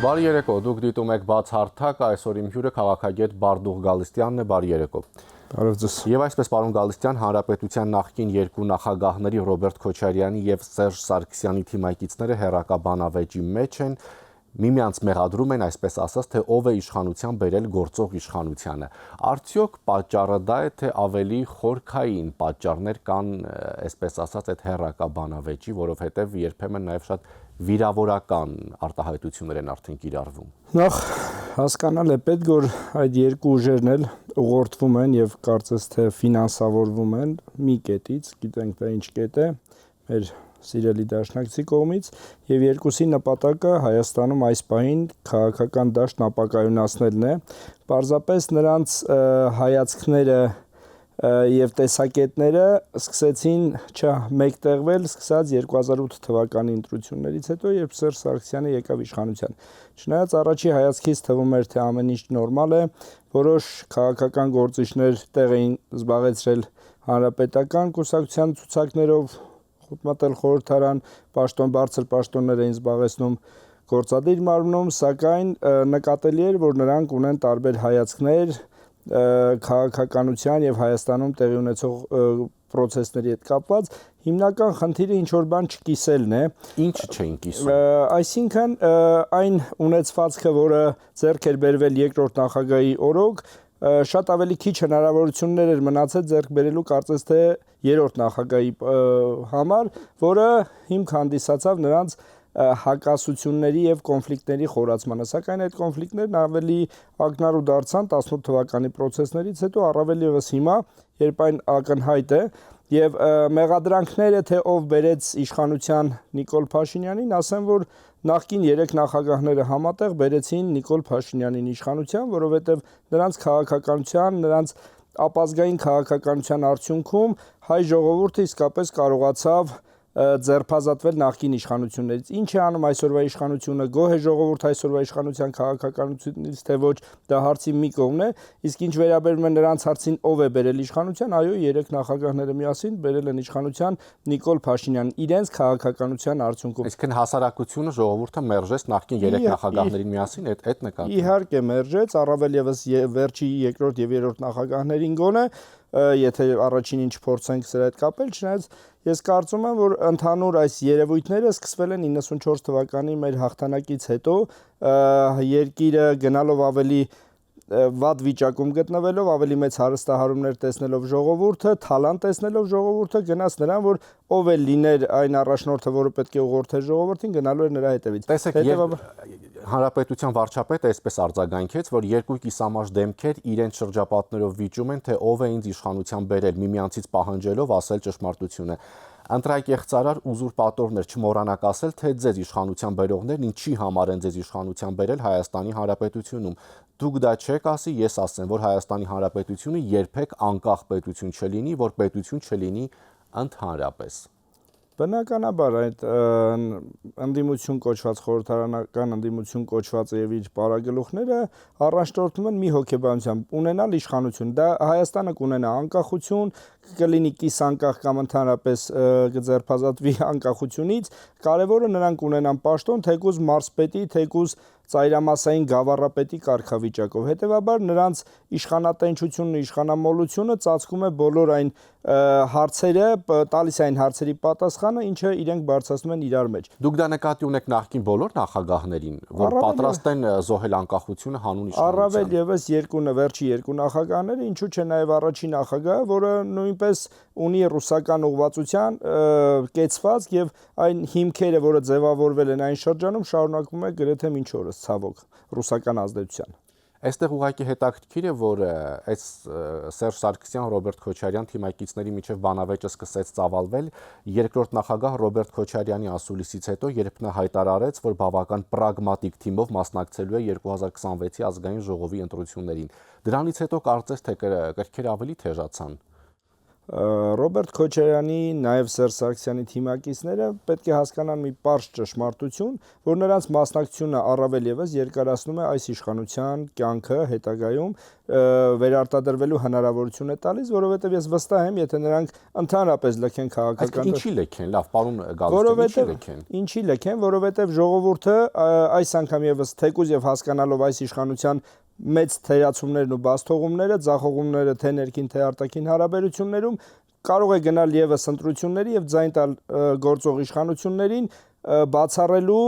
Բարի երեկո, դուք դիտում եք բաց հարթակ, այսօր իմ հյուրը քաղաքագետ Բարդուղ Գալստյանն է, բարի երեկո։ Բարև ձեզ։ Եվ այսպես պարոն Գալստյան, Հանրապետության նախկին երկու նախագահների Ռոբերտ Քոչարյանի եւ Սերժ Սարգսյանի թիմակիցները հերակա բանավեճի մեջ են, միմյանց մեղադրում են, այսպես ասած, թե ով է իշխանության բերել գործող իշխանությանը։ Արդյոք պատճառը դա է, թե ավելի խորքային պատճառներ կան, այսպես ասած, այդ հերակա բանավեճի, որովհետեւ երբեմն նաեւ շատ վիրավորական արտահայտություններ են արդեն կիրառվում։ Նախ հասկանալ է պետք, որ այդ երկու ուժերն էլ ուղղորդվում են եւ կարծես թե ֆինանսավորվում են մի կետից, գիտենք դա ինչ կետ է, մեր սիրելի դաշնակցի կողմից, եւ երկուսի նպատակը Հայաստանում այս պահին քաղաքական դաշտն ապակայունացնելն է։ Պարզապես նրանց հայացքները եւ տեսակետները սկսեցին չմեկտեղվել սկսած 2008 թվականի ընտրություններից հետո, երբ Սերժ Սարգսյանը եկավ իշխանության։ Չնայած առաջի հայացքից թվում էր, թե ամեն ինչ նորմալ է, որոշ քաղաքական գործիչներ տեղ էին զբաղեցրել հանրապետական կուսակցության ցուցակներով, մտել խորհրդարան, բարձր պաշտոններ էին զբաղեցնում գործադիր մարմնում, սակայն նկատելի էր, որ նրանք ունեն տարբեր հայացքներ քաղաքականության եւ Հայաստանում տեղի ունեցող process-ների հետ կապված, հիմնական խնդիրը ինչ որ բան չկիսելն է։ Ինչը չէին կիսում։ Այսինքն այն ունեցվածքը, որը ձեռք էր բերվել երկրորդ նախագահի օրոք, շատ ավելի քիչ հնարավորություններ էր մնացել ձեռք բերելու կարծես թե երրորդ նախագահի համար, որը հիմք հանդիսացավ նրանց հակասությունների եւ կոնֆլիկտների խորացմանը, սակայն այդ կոնֆլիկտներն ավելի ակնառու դարձան 18 թվականի process-ներից հետո, առավել եւս հիմա, երբ այն ակնհայտ է, եւ մեղադրանքները, թե ով բերեց իշխանության Նիկոլ Փաշինյանին, ասեմ, որ նախկին 3 նախագահները համատեղ բերեցին Նիկոլ Փաշինյանին իշխանության, որովհետեւ նրանց քաղաքականության, նրանց ապազգային քաղաքականության արդյունքում հայ ժողովուրդը իսկապես կարողացավ ձերբազատվել նախկին իշխանություններից։ Ինչ է անում այսօրվա իշխանությունը, գոհ է ժողովուրդ այսօրվա իշխանության քաղաքականությունից, թե ոչ, դա հարցի մի կողմն է, իսկ ինչ վերաբերում է նրանց հարցին, ով է բերել իշխանության, այո, 3 նախագահները միասին բերել են իշխանության Նիկոլ Փաշինյանին, իրենց քաղաքականության արդյունքում։ Այսինքն հասարակությունը ժողովուրդը մերժեց նախկին 3 նախագահներին միասին, այդ նկատի։ Իհարկե մերժեց, առավել եւս վերջի երկրորդ եւ երրորդ նախագահներին գոնե, եթե առաջինին չփորձենք սրա հետ կապել, չնայած ես կարծում եմ, որ ընդհանուր այս երևույթները սկսվել են 94 թվականի մեր հաղթանակից հետո, երկիրը գնալով ավելի վատ վիճակում գտնվելով, ավելի մեծ հարստահարումներ տեսնելով ժողովուրդը, թալանտ տեսնելով ժողովուրդը, գնաց նրան, որ ով էլ լիներ այն առաջնորդը, որը պետք է ուղղորդեր ժողովրդին, գնալու էր նրա հետևից։ Տեսեք, Հանրապետության վարչապետը այսպես արձագանքեց, որ երկու կիսամաշ դեմքեր իրենց շրջապատներով վիճում են, թե ով է ինձ իշխանության բերել, միմյանցից պահանջելով ասել ճշմարտությունը։ Ընտրակեղծարար ուզուրպատորներ, չմոռանաք ասել, թե ձեզ իշխանության բերողներն ինչի համար են ձեզ իշխանության բերել Հայաստանի Հանրապետությունում։ Դուք դա չեք ասի, ես ասեմ, որ Հայաստանի Հանրապետությունը երբեք անկախ պետություն չլինի, որ պետություն չլինի ընդհանրապես։ Բնականաբար այդ ընդդիմություն կոչված խորհրդարանական ընդդիմություն կոչված եւ իր պարագլուխները առաջնորդում են մի հոգեբանությամբ ունենալ իշխանություն։ Դա Հայաստանը կունենա անկախություն, կլինի կիսանկախ կամ ընդհանրապես կձերբազատվի անկախությունից, կարևորը նրանք ունենան պաշտոն, թեկուզ մարզպետի, թեկուզ ծայրամասային գավառապետի կարգավիճակով։ Հետևաբար նրանց իշխանատենչությունն ու իշխանամոլությունը ծածկում է բոլոր այն հարցերը, տալիս այն հարցերի պատասխանը, ինչը իրենք բարձրացնում են իրար մեջ։ Դուք դա նկատի ունեք նախկին բոլոր նախագահներին, որ պատրաստ են զոհել անկախությունը հանուն իշխանության։ Առավել եւս վերջի երկու նախագահները, ինչու՞ չէ նաեւ առաջին նախագահը, որը նույնպես ունի ռուսական ուղղվածության կեցված եւ այն հիմքերը, որը ձևավորվել են այն շրջանում, շարունակվում է գրեթե մինչ օրս, ցավոք, ռուսական ազդեցության։ Այստեղ ուղղակի հետաքրքիր է, որ այս Սերժ Սարգսյան, Ռոբերտ Քոչարյան թիմակիցների միջև բանավեճը սկսեց ծավալվել երկրորդ նախագահ Ռոբերտ Քոչարյանի ասուլիսից հետո, երբ նա հայտարարեց, որ բավական պրագմատիկ թիմով մասնակցելու է 2026-ի ազգային ժողովի ընտրություններին։ Դրանից հետո կարծես թե կրքերը ավելի թեժացան։ Ռոբերտ Քոչարյանի, նաև Սերժ Սարգսյանի թիմակիցները պետք է հասկանան մի պարզ ճշմարտություն, որ նրանց մասնակցությունը առավել եւս երկարացնում է այս իշխանության կյանքը հետագայում վերարտադրվելու հնարավորություն է տալիս, որովհետեւ ես վստահ եմ, եթե նրանք ընդհանրապես լքեն քաղաքական Ինչի լքեն, լավ, պարոն Գալստյան, ինչի լքեն։ Ինչի լքեն, որովհետեւ ժողովուրդը այս անգամ եւս թեկուզ եւ հասկանալով այս իշխանության մեծ թերացումներն ու բացթողումները, ձախողումները թե ներքին թե արտաքին հարաբերություններում կարող է գնալ եւս ընտրությունների եւ ձայն տալ գործող իշխանություններին բացառելու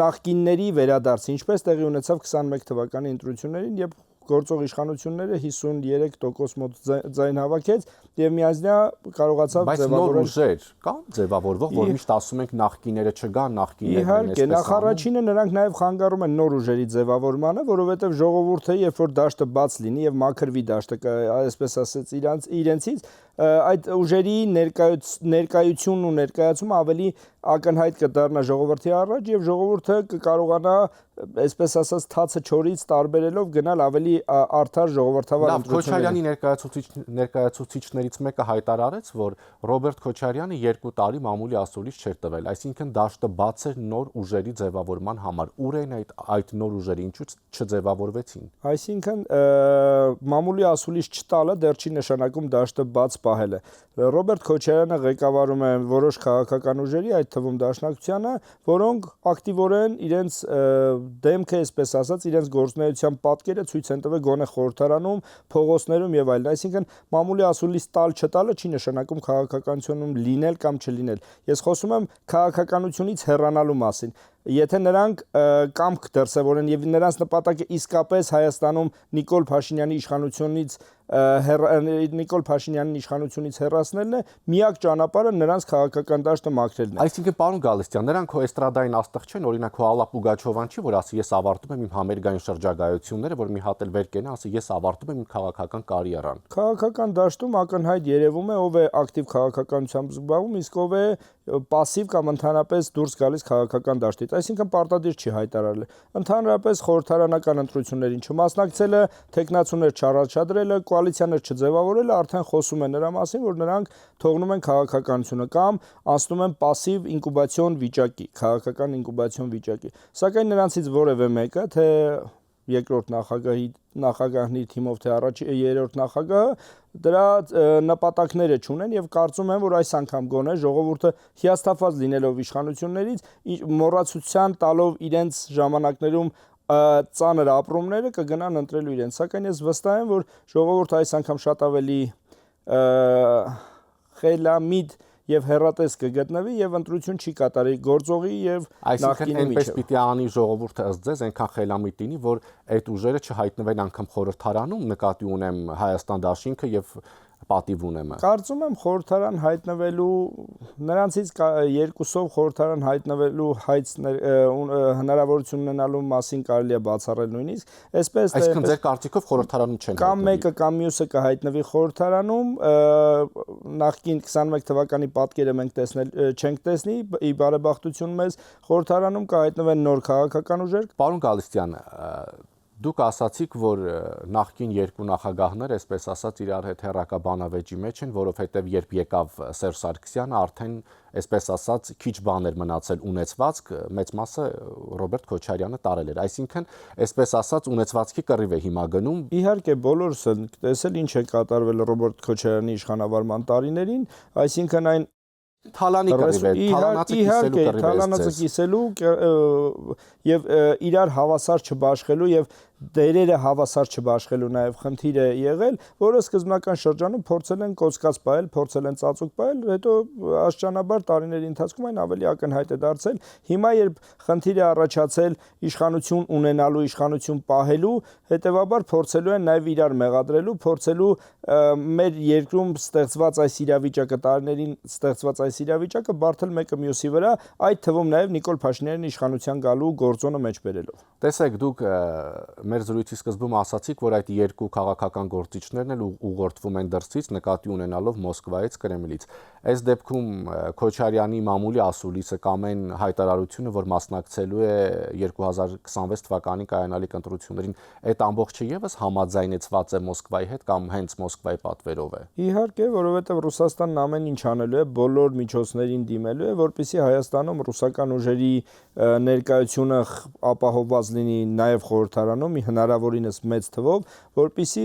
նախկինների վերադարձ, ինչպես տեղի ունեցավ 21 թվականի ընտրություններին, երբ գործող իշխանությունները 53% մոտ ձայն հավաքեց եւ միաժամանակ կարողացավ ձևավորել։ Բայց նոր ուժեր կան ձևավորվող, որ միշտ ասում ենք նախկիները չգան, նախկիներն իհարկե, նախարարինը նրանք նաեւ խանգարում են նոր ուժերի ձևավորմանը, որովհետեւ ժողովուրդը, երբ որ դաշտը բաց լինի եւ մաքրվի դաշտը, այսպես ասած, իրենցից այդ ուժերի ներկայությունն ու ներկայացումը ավելի ակնհայտ կդառնա ժողովրդի առաջ եւ ժողովուրդը կկարողանա, այսպես ասած, թացը չորից տարբերելով գնալ ավելի արդար ժողովրդավար ընտրությունների։ Քոչարյանի ներկայացուցիչներից մեկը հայտարարեց, որ Ռոբերտ Քոչարյանը 2 տարի մամուլի ասուլիս չէր տվել, այսինքն դաշտը բաց էր նոր ուժերի ձևավորման համար։ Ուր են այդ նոր ուժերը, ինչու չձևավորվեցին։ Այսինքն մամուլի ասուլիս չտալը դեռ չի նշանակում դաշտը բաց պահելը։ Ռոբերտ Քոչարյանը ղեկավարում է որոշ քաղաքական ուժերի, այդ թվում Դաշնակցությանը, որոնք ակտիվորեն իրենց դեմքը, այսպես ասած, իրենց գործունեության պատկերը ցույց են տվել գոնե խորհրդարանում, փողոցներում եւ այլն։ Այսինքն մամուլի ասուլիս տալ չտալը չի նշանակում քաղաքականությունում լինել կամ չլինել։ Ես խոսում եմ քաղաքականությունից հեռանալու մասին։ Եթե նրանք կամք դրսևորեն եւ նրանց նպատակը իսկապես Հայաստանում Նիկոլ Փաշինյանի իշխանությունից հեռացնելն է, միակ ճանապարհը նրանց քաղաքական դաշտը մաքրելն է։ Այսինքն, պարոն Գալստյան, նրանք քո էստրադային աստղ չեն, օրինակ քո Ալլա Պուգաչովան չի, որ ասի ես ավարտում եմ իմ համերգային շրջագայությունները, որ մի հատ էլ վեր կենա, ասի ես ավարտում եմ իմ քաղաքական կարիերան։ Քաղաքական դաշտում ակնհայտ երևում է ով է ակտիվ քաղաքականությամբ զբաղվում, իսկ ով է պասիվ կամ ընդհանրապես դուրս գալիս քաղաքական դաշտից, այսինքն պարտադիր չի հայտարարել։ Ընդհանրապես խորհրդարանական ընտրություններին չմասնակցելը, տեխնացուներ չառաջադրելը, կոալիցիաներ չձևավորելը արդեն խոսում է նրա մասին, որ նրանք թողնում են քաղաքականությունը կամ անցնում են պասիվ ինկուբացիոն վիճակի, քաղաքական ինկուբացիոն վիճակի։ Սակայն նրանցից որևէ մեկը, թե երկրորդ նախագահի թիմով թե երրորդ նախագահը դրա նպատակները չունեն եւ կարծում եմ, որ այս անգամ գոնե ժողովուրդը հիասթափված լինելով իշխանություններից մոռացության տալով իրենց ժամանակներում ծանր ապրումները կգնան ընտրելու իրենց, սակայն ես վստահ եմ, որ ժողովուրդը այս անգամ շատ ավելի խելամիտ եւ հեռատես կգտնվի եւ ընտրություն չի կատարի գործողի եւ նախկինի միջեւ։ Այնպես պիտի անի ժողովուրդը ըստ ձեզ այնքան խելամիտ լինի, որ այդ ուժերը չհայտնվեն անգամ խորհրդարանում, նկատի ունեմ Հայաստան դաշինքը եւ պատիվ ունեմ։ Կարծում եմ խորհրդարան հայտնվելու նրանցից երկուսով խորհրդարան հայտնվելու հնարավորություն ունենալու մասին կարելի է բացառել նույնիսկ, այսպես Այսինքն ձեր կարծիքով խորհրդարանում չեն հայտնվի։ Կամ մեկը կամ մյուսը կհայտնվի խորհրդարանում, նախկին 21 թվականի պատկերը մենք չենք տեսնի, ի բարեբախտություն մեզ խորհրդարանում կհայտնվեն նոր քաղաքական ուժեր։ Պարոն Գալստյան, դուք ասացիք, որ նախկին երկու նախագահներ, այսպես ասած, իրար հետ հերակաբանավեճի մեջ են, որովհետև երբ եկավ Սերժ Սարգսյանը, արդեն, այսպես ասած, քիչ բան էր մնացել ունեցվածք, մեծ մասը Ռոբերտ Քոչարյանը տարել էր։ Այսինքն, այսպես ասած, ունեցվածքի կռիվ է հիմա գնում։ Իհարկե, բոլորս ենք տեսել ինչ է կատարվել Ռոբերտ Քոչարյանի իշխանավարման տարիներին, այսինքն այն Թալանի կռիվ է, թալանացը կիսելու եւ իրար հավասար չբաշխելու եւ դերերը հավասար չբաշխելու նաև խնդիր է եղել, որը սկզբնական շրջանում փորձել են կոծկած պահել, փորձել են ծածուկ պահել, հետո աստիճանաբար տարիների ընթացքում այն ավելի ակնհայտ է դարձել։ Հիմա երբ խնդիր է առաջացել իշխանություն ունենալու, իշխանություն պահելու, հետեւաբար փորձելու են նաև իրար մեղադրելու, փորձելու մեր երկրում ստեղծված այս իրավիճակը, տարիներին ստեղծված այս իրավիճակը բարթել մեկը մյուսի վրա, այդ թվում նաև Նիկոլ Փաշինյանի իշխանության գալու գործոնը մեջ բերելով։ Տեսեք, դուք մեր զրույցի սկզբում ասացիք, որ այդ երկու քաղաքական գործիչներն էլ ուղղորդվում են դրսից, նկատի ունենալով Մոսկվայից, Կրեմլից։ Այս դեպքում Քոչարյանի մամուլի ասուլիսը կամ այն հայտարարությունը, որ մասնակցելու է 2026 թվականի կայանալիք ընտրություններին, այդ ամբողջը եւս համաձայնեցված է Մոսկվայի հետ կամ հենց Մոսկվայի պատվերով է։ Իհարկե, որովհետև Ռուսաստանն ամեն ինչ անելու է, բոլոր միջոցներին դիմելու է, որպեսզի Հայաստանում ռուսական ուժերի ներկայությունը ապահովված լինի նաև խորհրդարանում հնարավորինս մեծ թվով, որպեսզի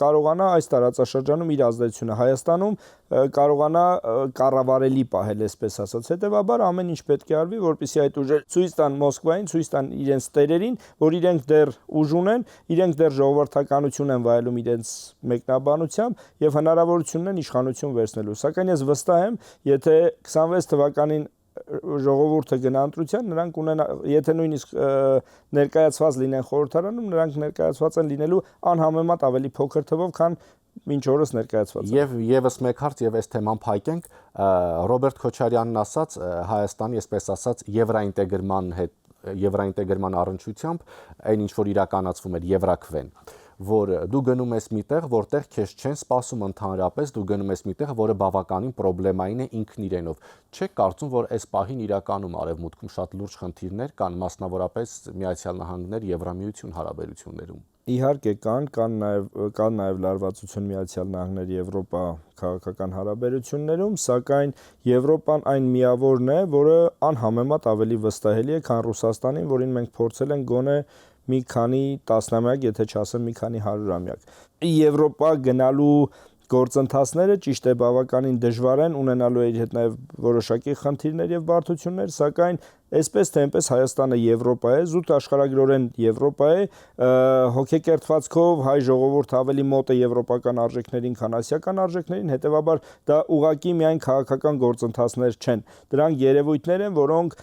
կարողանա այս տարածաշրջանում իր ազդեցությունը Հայաստանում կարողանա կառավարելի պահել, այսպես ասած։ Հետևաբար ամեն ինչ պետք է արվի, որպեսզի այդ ուժերը ցույց տան Մոսկվային, ցույց տան իրենց տերերին, որ իրենք դեռ ուժ ունեն, իրենք դեռ ժողովրդականություն են վայելում իրենց մեկնաբանությամբ եւ հնարավորություն ունեն իշխանություն վերցնելու։ Սակայն ես վստահ եմ, եթե 26 թվականին ժողովուրդը գնա ընտրության, նրանք ունեն, եթե նույնիսկ ներկայացված լինեն խորհրդարանում, նրանք ներկայացված են լինելու անհամեմատ ավելի փոքր թվով, քան մինչ օրս ներկայացված է։ Եվ եւս մեկ հարց եւ այս թեման փակենք, Ռոբերտ Քոչարյանն ասաց Հայաստանի, այսպես ասած, եվրոինտեգրման առնչությամբ այն ինչ որ իրականացվում էր Եվրաքվեն, որ դու գնում ես միտեղ, որտեղ քեզ չեն սպասում ընդհանրապես, դու գնում ես միտեղ, որը բավականին պրոբլեմային է ինքն իրենով։ Չեք կարծում, որ այս պահին իրականում արևմուտքում շատ լուրջ խնդիրներ կան, մասնավորապես Միացյալ Նահանգներ, Եվրամիություն հարաբերություններում։ Իհարկե կան նաև լարվածություն Միացյալ Նահանգներ Եվրոպա քաղաքական հարաբերություններում, սակայն Եվրոպան այն միավորն է, որը անհամեմատ ավելի վստահելի է, քան Ռուսաստանին, որին մենք փորձել ենք գոնե մի քանի տասնամյակ, եթե չասեմ մի քանի հարյուրամյակ։ Եվրոպա գնալու գործընթացները ճիշտ է բավականին դժվար են, ունենալու է իր հետ նաև որոշակի խնդիրներ եւ բարդություններ, սակայն այսպես թե այնպես Հայաստանը Եվրոպա է, զուտ աշխարհագրորեն Եվրոպա է, հոգեկերտվածքով հայ ժողովուրդը ավելի մոտ է եվրոպական արժեքներին, քան ասիական արժեքներին, հետեւաբար դա ուղղակի միայն քաղաքական գործընթացներ չեն։ Դրանք երևույթներ են, որոնք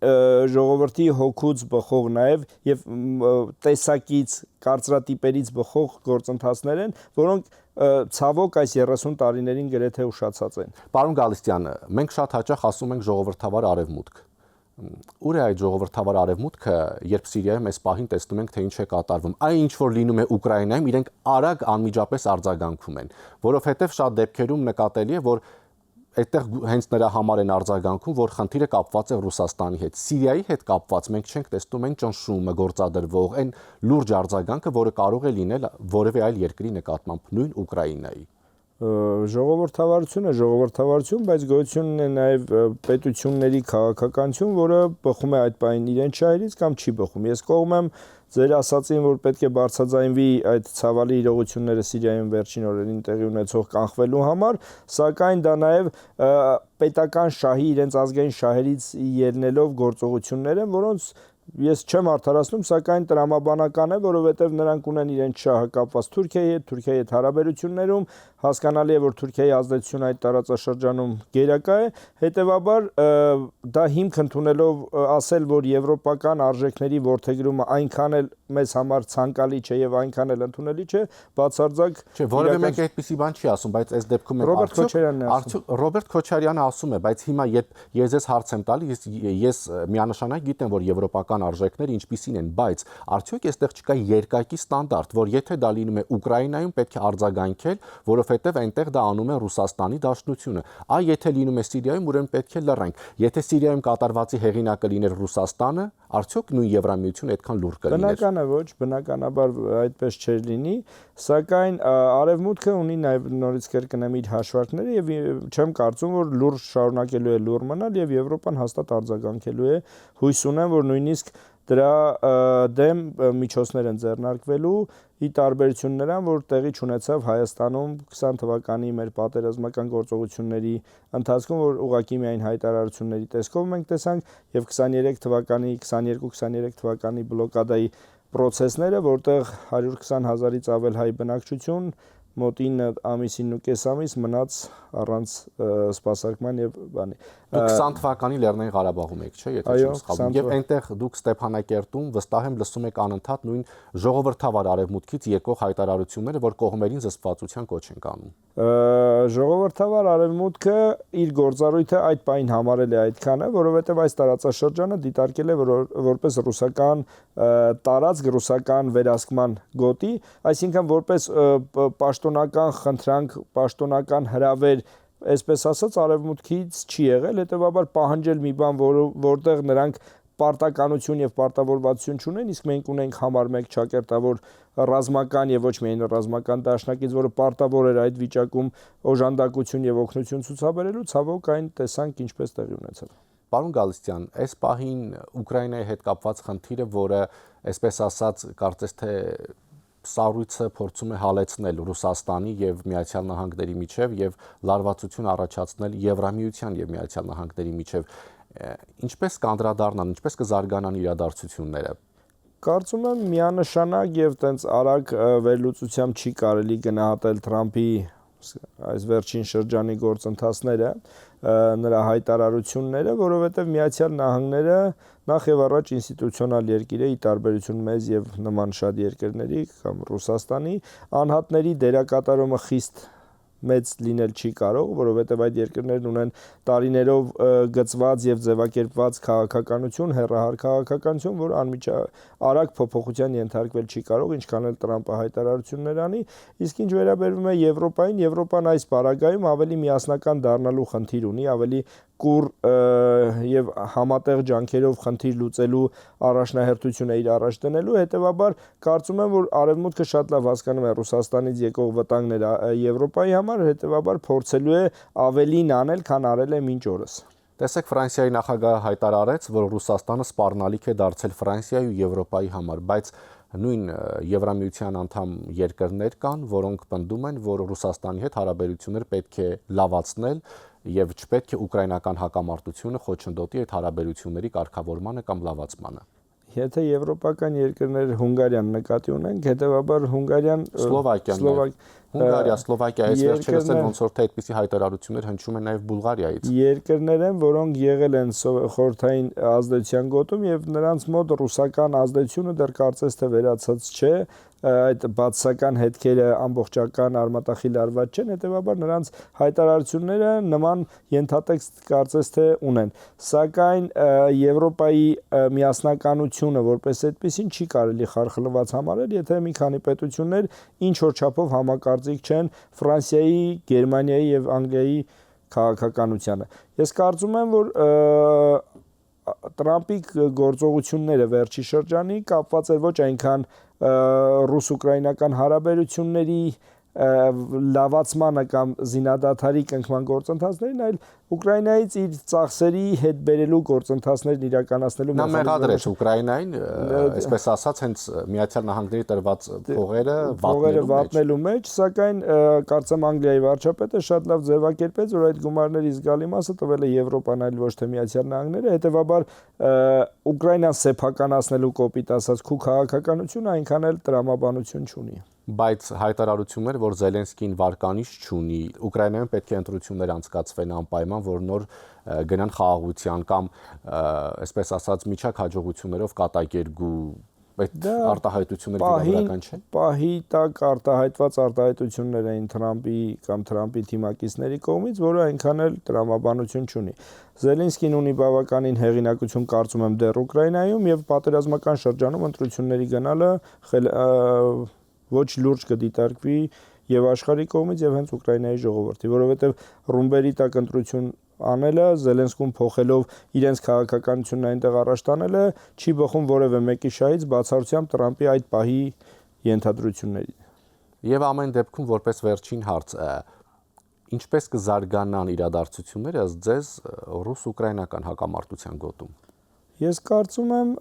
ժողովրդի հոգուց բխող նաև եւ տեսակից կարծրատիպերից բխող գործընթացներ են, որոնք ցավոք այս 30 տարիներին գրեթե ուշացած են։ Պարոն Գալստյան, մենք շատ հաճախ ասում ենք ժողովրդավար արևմուտք։ Ուր է այդ ժողովրդավար արևմուտքը, երբ Սիրիայում այս պահին տեսնում ենք, թե ինչ է կատարվում։ Այն ինչ որ լինում է Ուկրաինայում, իրենք արագ անմիջապես արձագանքում են, որովհետև շատ դեպքերում նկատելի է, որ այդտեղ հենց նրա համար են արձագանքում, որ խնդիրը կապված է Ռուսաստանի հետ։ Սիրիայի հետ կապված մենք չենք տեսնում այն ճնշումը գործադրվող, այն լուրջ արձագանքը, որը կարող է լինել որևէ այլ երկրի նկատմամբ, նույն Ուկրաինայի։ Ժողովրդավարությունը ժողովրդավարություն, բայց գոյություն ունի նաև պետությունների քաղաքականություն, որը բխում է այդ պահին իրեն շահերից կամ չի բխում։ Ես կողմ եմ ձեր ասացին, որ պետք է բարձրաձայնվի այդ ցավալի իրողությունները Սիրիայում վերջին օրերին տեղի ունեցող կանխվելու համար, սակայն դա նաև պետական շահի իրենց ազգային շահերից ելնելով գործողություններ են, որոնց ես չեմ արդարացնում, սակայն տրամաբանական է, որովհետև նրանք ունեն իրենց շահը կապված Թուրքիայի հետ հարաբերություններում, հասկանալի է, որ Թուրքիայի ազդեցությունը այդ տարածաշրջանում գերակա է, հետևաբար դա հիմք ընդունելով ասել, որ եվրոպական արժեքների որդեգրումը այնքան էլ մեզ համար ցանկալի չէ եւ այնքան էլ ընդունելի չէ, բացարձակ չէ, որևէ մեկ այդպիսի բան չի ասում, բայց այս դեպքում Ռոբերտ Քոչարյանը ասում է, բայց հիմա երբ ես ես հարց եմ տալիս, ես միանշանակ գիտեմ, որ եվրոպական արժեքները ինչպիսին են, բայց արդյոք այստեղ չկա երկակի ստանդարտ, որ եթե դա լինում է Ուկրաինայում, պետք է արձագանքել, որովհետև այնտեղ դա անում է Ռուսաստանի Դաշնությունը։ Այ եթե լինում է Սիրիայում, ուրեմն պետք է լռենք։ Եթե Սիրիայում կատարվածի հեղինակը լիներ Ռուսաստանը, արդյոք նույն Եվրամիությունը այդքան լուրջ կլիներ։ Բնական է, ոչ, բնականաբար այդպես չէր լինի, սակայն արևմուտքը ունի նաև նորից կրկնեմ իր հաշվարկները եւ չեմ կարծում, որ լուրջ շարունակելու է լուր մնալ եւ Եվրոպան հաստատ արձագանքելու է։ Հույս ունեմ, որ նույնիսկ դրա դեմ միջոցներ են ձեռնարկվելու ի տարբերություն նրան, որ տեղի չունեցավ Հայաստանում 20 թվականի մեր պատերազմական գործողությունների ընթացքում, որ ուղղակի միայն հայտարարությունների տեսքով մենք տեսանք եւ 22-23 թվականի բլոկադայի process-ները, որտեղ 120,000-ից ավել հայ բնակչություն մոտ 9 ամիսին ու կես ամիս մնաց առանց սպասարկման եւ բանի։ Դուք 20 թվականի Լեռնային Ղարաբաղում եք, չէ՞, եթե չեմ սխալվում։ Եվ այնտեղ դուք Ստեփանակերտում վստահ եմ լսում եք անընդհատ նույն ժողովրդավար արևմուտքից եկող հայտարարությունները, որ կողմերին զսպվածության կոչ են անում։ Ժողովրդավար արևմուտքը իր գործառույթը այդ պահին համարել է այդքանը, որովհետև այս տարածաշրջանը դիտարկել է որպես ռուսական տարածք, ռուսական վերահսկման գոտի, այսինքն որպես պաշտոնական խնդրանք, պաշտոնական հրավեր, այսպես ասած, արևմուտքից չի եղել, հետևաբար պահանջել մի բան, որտեղ նրանք պարտականություն եւ պարտավորվածություն չունեն, իսկ մենք ունենք համար մեկ ճակերտավոր ռազմական եւ ոչ միայն ռազմական դաշնակից, որը պարտավոր էր այդ վիճակում օժանդակություն եւ օգնություն ցուցաբերելու, ցավոք այն տեսանք ինչպես տեղի ունեցավ։ Պարոն Գալստյան, այս պահին Ուկրաինայի հետ կապված խնդիրը, որը այսպես ասած, կարծես թե սառույցը փորձում է հալեցնել Ռուսաստանի եւ Միացյալ Նահանգների միջև եւ լարվածություն առաջացնել Եվրամիության եւ Միացյալ Նահանգների միջև, ինչպես կանդրադառնան, ինչպես կզարգանան իրադարձությունները։ Կարծում եմ միանշանակ եւ տենց արագ վերլուծությամբ չի կարելի գնահատել Թրամփի այս վերջին շրջանի գործընթացները, նրա հայտարարությունները, որովհետեւ Միացյալ Նահանգները նախ եւ առաջ ինստիտուցիոնալ երկիր է, ի տարբերություն մեզ եւ նման շատ երկրների կամ Ռուսաստանի, անհատների դերակատարումը խիստ մեծ լինել չի կարող, որովհետև այդ երկրներն ունեն տարիներով գծված եւ ձևակերպված քաղաքականություն, հեռահար քաղաքականություն, որը արագ փոփոխության ենթարկվել չի կարող, ինչքան էլ Տրամփը հայտարարություններ անի, իսկ ինչ վերաբերում է Եվրոպային, Եվրոպան այս պարագայում ավելի միասնական դառնալու խնդիր ունի, ավելի կուր եւ համատեղ ջանքերով խնդիր լուծելու առաջնահերթություն է իր առաջ դնելու, հետեւաբար կարծում եմ, որ արևմուտքը շատ լավ հասկանում է Ռուսաստանից եկող վտանգները Եվրոպայի համար, հետեւաբար փորձելու է ավելին անել, քան արել է մինչ օրս։ Տեսեք, Ֆրանսիայի նախագահը հայտարարեց, որ Ռուսաստանը սպառնալիք է դարձել Ֆրանսիայի ու Եվրոպայի համար, բայց նույն Եվրամիության անդամ երկրներ կան, որոնք պնդում են, որ Ռուսաստանի հետ հարաբերություններ պետք է լավացնել եւ չպետք է ուկրաինական հակամարտությունը խոչընդոտի այդ հարաբերությունների կարգավորմանը կամ լավացմանը։ Եթե եվրոպական երկրներ Հունգարիան նկատի ունենք, հետեւաբար Հունգարիան, Հունգարիա, Սլովակիա, այս վերջերս ոնց որ թե այդպիսի հայտարարություններ հնչում են նաև Բուլղարիայից։ Երկրներ են, որոնք եղել են խորհրդային ազդեցության գոտում եւ նրանց մոտ ռուսական ազդեցությունը դեռ կարծես թե վերացած չէ, այդ բացասական հետքերը ամբողջական արմատախիլ արված չեն, հետեւաբար նրանց հայտարարությունները նման ենթատեքստ կարծես թե ունեն։ Սակայն Եվրոպայի միասնականությունը որպես այդպեսին չի կարելի խարխլված համարել, եթե մի քանի պետություններ ինչ որ չափով համակարծիք չեն Ֆրանսիայի, Գերմանիայի եւ Անգլիայի քաղաքականությանը։ Ես կարծում եմ, որ Տրամփի գործողությունները վերջի շրջանի կապված էր ոչ այնքան ռուս-ուկրաինական հարաբերությունների լավացմանը կամ զինադադարի կնքման գործընթացներին, այլ Ուկրաինայից իր ծախսերի հետ բերելու գործընթացներն իրականացնելու նա մեղադրեց Ուկրաինային, այսպես ասած, հենց Միացյալ Նահանգների տրված փողերը վատնելու մեջ, սակայն կարծեմ Անգլիայի վարչապետը շատ լավ ձևակերպեց, որ այդ գումարների զգալի մասը տվել է Եվրոպան, այլ ոչ թե Միացյալ Նահանգները, հետևաբար Ուկրաինան սեփականացնելու կոպիտ ասած քու քաղաքականությունը այնքան էլ տրամաբանություն չունի։ Բայց հայտարարություններ, որ Զելենսկին վարկանիշ չունի, Ուկրաինայում պետք է ընտրություններ անցկացվեն անպայման, որ նոր գնան խաղաղության կամ այսպես ասած միջակ հաջողություններով կատակերգու, այդ արտահայտությունները վիրավորական չեն։ Պահի տակ արտահայտված արտահայտություններ էին Թրամփի կամ Թրամփի թիմակիցների կողմից, որը այնքան էլ տրամաբանություն չունի։ Զելենսկին ունի բավականին հեղինակություն, կարծում եմ, դեռ Ուկրաինայում եւ պատերազմական շրջանում ընտրությունների գնալը ոչ լուրջ կդիտարկվի եւ աշխարհի կողմից եւ հենց Ուկրաինայի ժողովրդի, որովհետեւ ռումբերի տակ ընտրություն անելը, Զելենսկուն փոխելով իրենց քաղաքականությունն այնտեղ առաջ տանելը չի բխում որևէ մեկի շահից, բացառությամբ Տրամփի այդ պահի ենթադրությունների։ Եվ ամեն դեպքում որպես վերջին հարց, ինչպես կզարգանան իրադարձությունները ըստ ձեզ ռուս-ուկրաինական հակամարտության գոտում։ Ես կարծում եմ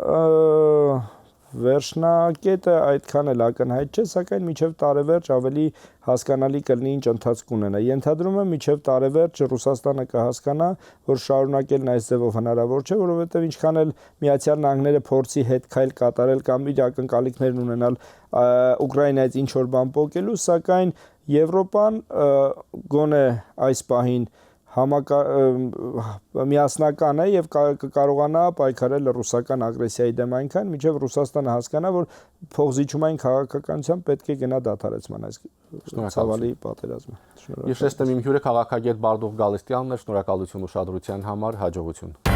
վերջնակետը այդքան էլ ակնհայտ չէ, սակայն մինչև տարեվերջ ավելի հասկանալի կլինի ինչ ընթացք ունենա։ Ենթադրում եմ մինչև տարեվերջ Ռուսաստանը կհասկանա, որ շարունակելն այս ձևով հնարավոր չէ, որովհետև ինչքան էլ Միացյալ Նահանգները փորձի հետ քայլ կատարել կամ իր ակնկալիքներն ունենալ Ուկրաինայից ինչ որ բան փոխելու, սակայն Եվրոպան գոնե այս պահին միասնական է եւ կկարողանա պայքարել ռուսական ագրեսիայի դեմ այնքան, մինչեւ Ռուսաստանը հասկանա, որ փոխզիջումային քաղաքականությամբ պետք է գնա դադարեցման այս ցավալի պատերազմը։ Ես եմ իմ հյուրը քաղաքագետ Բարդուղ Գալստյանն է, շնորհակալություն ուշադրության համար, հաջողություն։